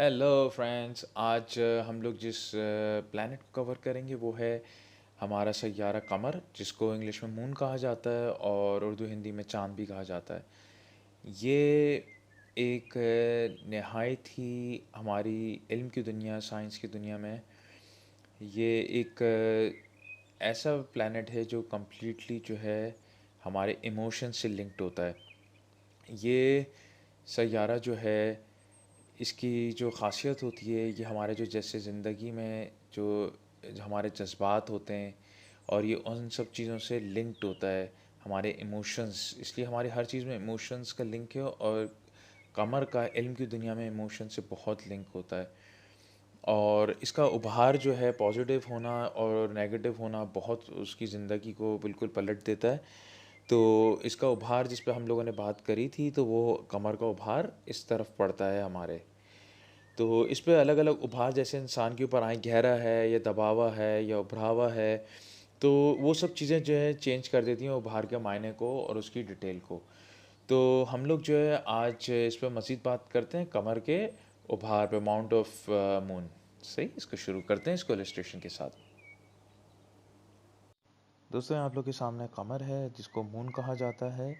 Hello friends. आज हम लोग जिस प्लैनेट को कवर करेंगे वो है हमारा सैयारा कमर, जिसको इंग्लिश में मून कहा जाता है और उर्दू हिंदी में चांद भी कहा जाता है। ये एक नहायत ही हमारी इल्म की दुनिया, साइंस की दुनिया में ये एक ऐसा प्लैनेट है जो कम्प्लीटली जो है हमारे इमोशन से लिंक्ड होता है। ये सैयारा जो है, इसकी जो ख़ासियत होती है, ये हमारे जो जैसे ज़िंदगी में जो हमारे जज्बात होते हैं और ये उन सब चीज़ों से लिंक्ड होता है। हमारे इमोशंस, इसलिए हमारी हर चीज़ में इमोशंस का लिंक है और कमर का इल्म की दुनिया में इमोशन से बहुत लिंक होता है। और इसका उभार जो है पॉजिटिव होना और नेगेटिव होना बहुत उसकी ज़िंदगी को बिल्कुल पलट देता है। तो इसका उभार जिस पे हम लोगों ने बात करी थी, तो वो कमर का उभार इस तरफ पड़ता है हमारे। तो इस पे अलग अलग उभार जैसे इंसान के ऊपर आए, गहरा है या दबावा है या उभरावा है, तो वो सब चीज़ें जो है चेंज कर देती हैं उभार के मायने को और उसकी डिटेल को। तो हम लोग जो है आज इस पर मज़ीद बात करते हैं कमर के उभार पे, माउंट ऑफ मून। सही, इसको शुरू करते हैं इसको इलस्ट्रेशन के साथ। दोस्तों, आप लोग के सामने कमर है जिसको मून कहा जाता है।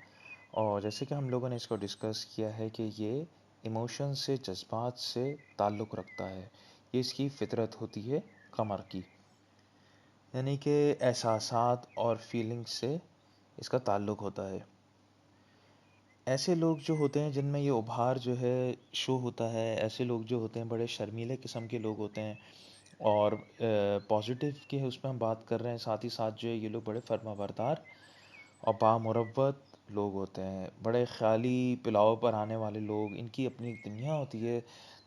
और जैसे कि हम लोगों ने इसको डिस्कस किया है कि ये इमोशन से, जज्बात से ताल्लुक़ रखता है। ये इसकी फ़ितरत होती है कमर की, यानी कि एहसासात और फीलिंग्स से इसका ताल्लुक़ होता है। ऐसे लोग जो होते हैं जिनमें ये उभार जो है शो होता है, ऐसे लोग जो होते हैं बड़े शर्मीले किस्म के लोग होते हैं। और पॉजिटिव की है उसमें हम बात कर रहे हैं, साथ ही साथ जो है ये लोग बड़े फर्माबरदार और बामुरव्वत लोग होते हैं। बड़े ख़याली पुलाव पर आने वाले लोग, इनकी अपनी एक दुनिया होती है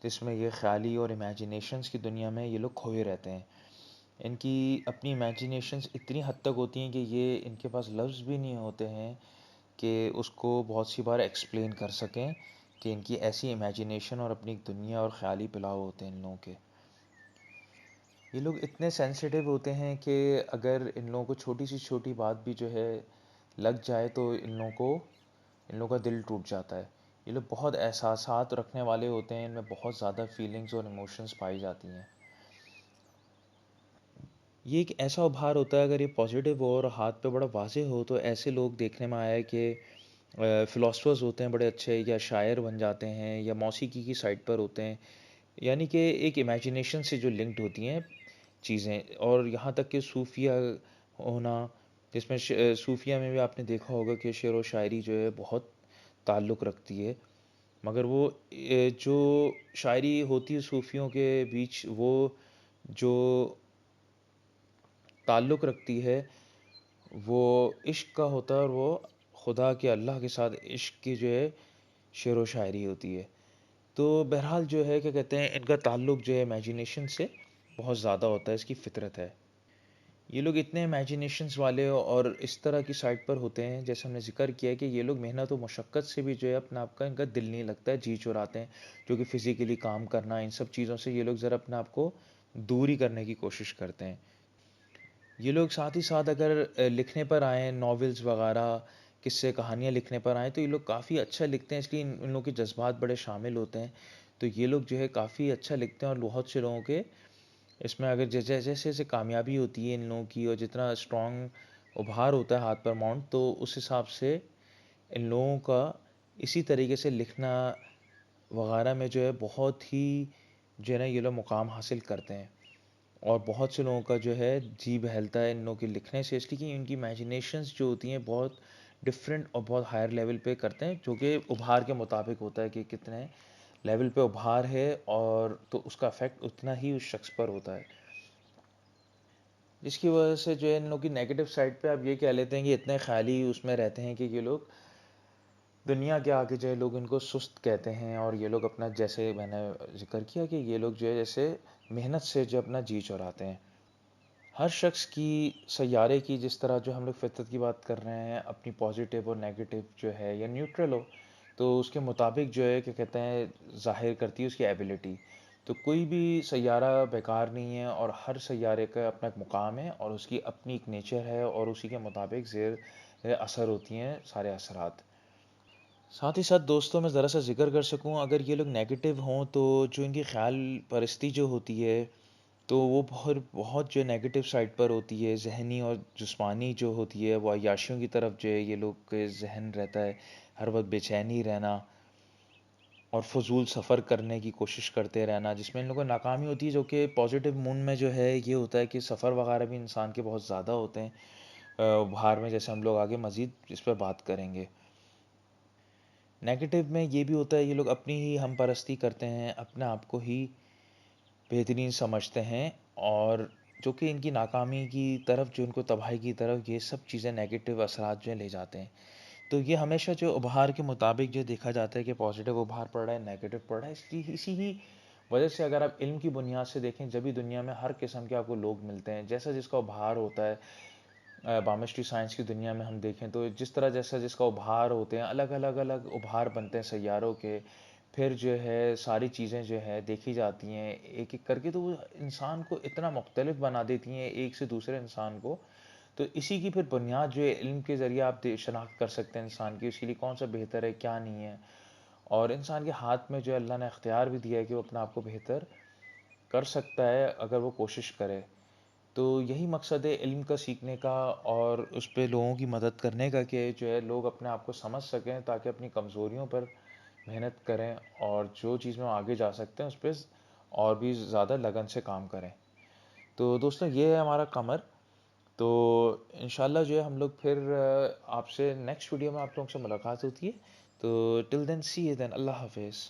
जिसमें ये ख़याली और इमेजिनेशंस की दुनिया में ये लोग खोए रहते हैं। इनकी अपनी इमेजिनेशंस इतनी हद तक होती हैं कि ये इनके पास लफ्ज़ भी नहीं होते हैं कि उसको बहुत सी बार एक्सप्लेन कर सकें कि इनकी ऐसी इमेजिनेशन और अपनी एक दुनिया और ख़याली पुलाव होते हैं इन लोगों के। ये लोग इतने सेंसिटिव होते हैं कि अगर इन लोगों को छोटी सी छोटी बात भी जो है लग जाए तो इन लोगों का दिल टूट जाता है। ये लोग बहुत एहसासात रखने वाले होते हैं, इनमें बहुत ज़्यादा फीलिंग्स और इमोशंस पाई जाती हैं। ये एक ऐसा उभार होता है, अगर ये पॉजिटिव हो और हाथ पे बड़ा वाज़ेह हो, तो ऐसे लोग देखने में आया है कि फ़िलासफ़र्स होते हैं बड़े अच्छे, या शायर बन जाते हैं, या मौसीकी की साइड पर होते हैं। यानी कि एक इमेजिनेशन से जो लिंक्ड होती हैं चीज़ें। और यहाँ तक कि सूफ़िया होना, जिसमें सूफ़िया में भी आपने देखा होगा कि शेर व शायरी जो है बहुत ताल्लुक़ रखती है। मगर वो जो शायरी होती है सूफ़ियों के बीच, वो जो ताल्लुक़ रखती है वो इश्क का होता है, और वो खुदा के, अल्लाह के साथ इश्क की जो है शेर व शायरी होती है। तो बहरहाल जो है क्या कहते हैं, इनका ताल्लुक़ जो है इमेजिनेशन से बहुत ज़्यादा होता है, इसकी फ़ितरत है। ये लोग इतने इमेजिनेशंस वाले और इस तरह की साइड पर होते हैं, जैसे हमने ज़िक्र किया है कि ये लोग मेहनत और मशक्क़त से भी जो है अपना आप का इनका दिल नहीं लगता है, जी चुराते हैं। जो कि फ़िज़िकली काम करना, इन सब चीज़ों से ये लोग ज़रा अपने आप को दूर ही करने की कोशिश करते हैं। ये लोग साथ ही साथ अगर लिखने पर आएँ, नॉवेल्स वगैरह, किस्से कहानियाँ लिखने पर आएँ, तो ये लोग काफ़ी अच्छा लिखते हैं, इसलिए इन इन लोगों के जज़्बात बड़े शामिल होते हैं। तो ये लोग जो है काफ़ी अच्छा लिखते हैं, और बहुत से लोगों के इसमें अगर जैसे-जैसे कामयाबी होती है इन लोगों की, और जितना स्ट्रॉन्ग उभार होता है हाथ पर माउंट, तो उस हिसाब से इन लोगों का इसी तरीके से लिखना वगैरह में जो है बहुत ही जो है ना, ये लोग मुकाम हासिल करते हैं। और बहुत से लोगों का जो है जी बहलता है इन लोगों के लिखने से, इसलिए कि इनकी इमेजिनेशंस जो होती हैं बहुत डिफरेंट और बहुत हायर लेवल पे करते हैं, जो कि उभार के मुताबिक होता है कि कितने लेवल पे उभार है, और तो उसका इफेक्ट उतना ही उस शख्स पर होता है। जिसकी वजह से जो है इन लोगों की नेगेटिव साइड पे आप ये कह लेते हैं कि इतने ख़याली उसमें रहते हैं कि ये लोग दुनिया के आगे जो है लोग इनको सुस्त कहते हैं। और ये लोग अपना, जैसे मैंने ज़िक्र किया कि ये लोग जो है जैसे मेहनत से जो अपना जी चुराते हैं। हर शख्स की, सैयारे की, जिस तरह जो हम लोग फ़ितरत की बात कर रहे हैं, अपनी पॉजिटिव और नेगेटिव जो है या न्यूट्रल हो, तो उसके मुताबिक जो है क्या कहते हैं ज़ाहिर करती है उसकी एबिलिटी। तो कोई भी सैयारा बेकार नहीं है, और हर सैयारे का अपना एक मुकाम है और उसकी अपनी एक नेचर है, और उसी के मुताबिक ज़ेर असर होती हैं सारे असरात। साथ ही साथ दोस्तों मैं ज़रा सा ज़िक्र कर सकूँ, अगर ये लोग नेगेटिव हों तो जो इनकी ख़्याल परस्ती जो होती है, तो वो बहुत बहुत जो नेगेटिव साइड पर होती है, ज़हनी और जिस्मानी जो होती है, वो अय्याशियों की तरफ जो है ये लोग के ज़हन रहता है, हर वक़्त बेचैनी रहना और फ़ुज़ूल सफ़र करने की कोशिश करते रहना, जिसमें इन लोगों को नाकामी होती है, जो कि पॉज़िटिव मूड में जो है ये होता है कि सफ़र वग़ैरह भी इंसान के बहुत ज़्यादा होते हैं। बाहर में जैसे हम लोग आगे मज़ीद इस पे बात करेंगे। नेगेटिव में ये भी होता है, ये लोग अपनी ही हमपरस्ती करते हैं, अपने आप को ही बेहतरीन समझते हैं और जो कि इनकी नाकामी की तरफ, जो इनको तबाही की तरफ, ये सब चीज़ें नेगेटिव असरात जो हैं ले जाते हैं। तो ये हमेशा जो उभार के मुताबिक जो देखा जाता है कि पॉजिटिव उभार पड़ रहा है, नेगेटिव पड़ रहा है, इसी ही वजह से अगर आप इल्म की बुनियाद से देखें, जब भी दुनिया में हर किस्म के आपको लोग मिलते हैं, जैसा जिसका उभार होता है, बायोकेमिस्ट्री साइंस की दुनिया में हम देखें तो जिस तरह जैसा जिसका उभार होते हैं, अलग अलग अलग उभार बनते हैं सैयारों के, फिर जो है सारी चीज़ें जो है देखी जाती हैं एक एक करके, तो वो इंसान को इतना मुख्तलिफ बना देती हैं एक से दूसरे इंसान को। तो इसी की फिर बुनियाद जो है इल्म के ज़रिए आप शनाख्त कर सकते हैं इंसान की, उसके लिए कौन सा बेहतर है क्या नहीं है। और इंसान के हाथ में जो है अल्लाह ने इख्तियार भी दिया है कि वो अपने आप को बेहतर कर सकता है अगर वो कोशिश करे। तो यही मकसद है इल्म का सीखने का और उस पे लोगों की मदद करने का, कि जो है लोग अपने आप को समझ सकें, ताकि अपनी कमज़ोरियों पर मेहनत करें और जो चीज़ में आगे जा सकते हैं उस पे और भी ज़्यादा लगन से काम करें। तो दोस्तों ये है हमारा कमर। तो इंशाल्लाह जो है हम लोग फिर आपसे नेक्स्ट वीडियो में आप लोगों से मुलाकात होती है। तो till then see you then, अल्लाह हाफ़िज़।